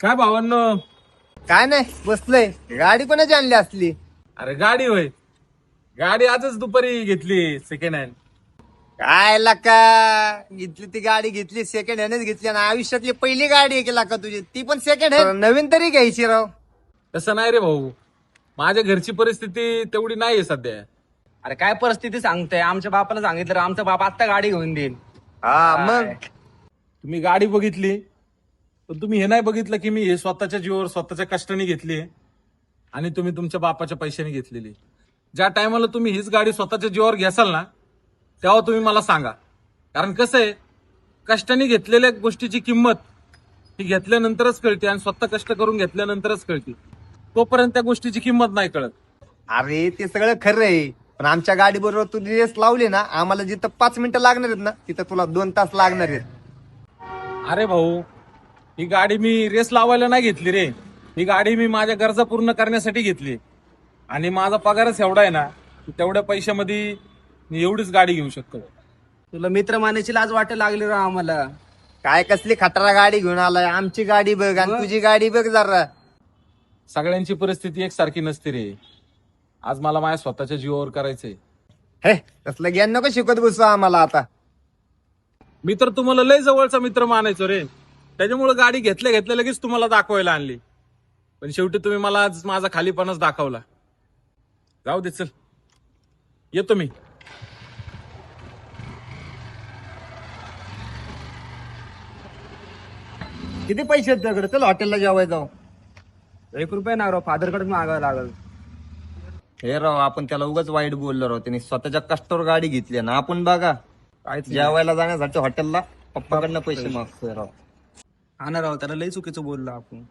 काय भावांनो? काय नाही बसलोय. गाडी कोणाची आणली असली? अरे गाडी होय. गाडी आजच दुपारी घेतली सेकंड हँड. काय लका घेतली ती गाडी घेतली सेकंड हँडच घेतली आणि आयुष्यातली पहिली गाडी आहे की लका तुझी, ती पण सेकंड हँड. नवीन तरी घ्यायची राव. तसं नाही रे भाऊ, माझ्या घरची परिस्थिती तेवढी नाहीये सध्या. अरे काय परिस्थिती सांगते, आमच्या बापाला सांगितलं आमचा बाप आता गाडी घेऊन देईल. हा मग तुम्ही गाडी बघितली पण तुम्ही हे नाही बघितलं की मी हे स्वतःच्या जीवावर स्वतःच्या कष्टाने घेतली आणि तुम्ही तुमच्या बापाच्या पैशाने घेतलेली. ज्या टायमाला तुम्ही हीच गाडी स्वतःच्या जीवावर घ्याल ना, तेव्हा तुम्ही मला सांगा. कारण कसं आहे, कष्टाने घेतलेल्या गोष्टीची किंमत ही घेतल्यानंतरच कळते आणि स्वतः कष्ट करून घेतल्यानंतरच कळते. तोपर्यंत त्या गोष्टीची किंमत नाही कळत. अरे ते सगळं खरं आहे, पण आमच्या गाडी बरोबर तू रेस लावली ना, आम्हाला जिथं 5 मिनिटं लागणार आहेत ना तिथं तुला 2 तास लागणार आहेत. अरे भाऊ, ही गाडी मी रेस लावायला नाही घेतली रे. ही गाडी मी माझ्या गरजा पूर्ण करण्यासाठी घेतली आणि माझा पगारच एवढा आहे ना की तेवढ्या पैशामध्ये मी एवढीच गाडी घेऊ शकतो. तुला मित्र मानायची लाज वाटायला लागली राव आम्हाला. काय कसली खतरा गाडी घेऊन आलाय. आमची गाडी बघ आणि तुझी गाडी बघ जरा. सगळ्यांची परिस्थिती एकसारखी नसते रे. आज मला माझ्या स्वतःच्या जीवावर करायचंय. हे तसलं ज्ञान नको शिकवत बसू आम्हाला आता. मी तर तुम्हाला लय जवळचा मित्र मानायचो रे. त्याच्यामुळे गाडी घेतल्या घेतल्या लगेच तुम्हाला दाखवायला आणली, पण शेवटी तुम्ही मला आज माझा खालीपणाच दाखवला. जाऊ दे, चल येतो मी. किती पैसे आहेत तुझ्याकडे? चल हॉटेलला जेवायला जाऊ. 1 रुपया ना राव, फादरकडे मागावं लागल. हे राव, आपण त्याला उगाच वाईट बोललो राव. त्यांनी स्वतःच्या कष्टावर गाडी घेतली ना, आपण बघा काय जेवायला जाण्यासाठी हॉटेलला पप्पाकडनं पैसे मागतोय राव. हा ना राव, त्याला लय चुकीचं बोललो आपण.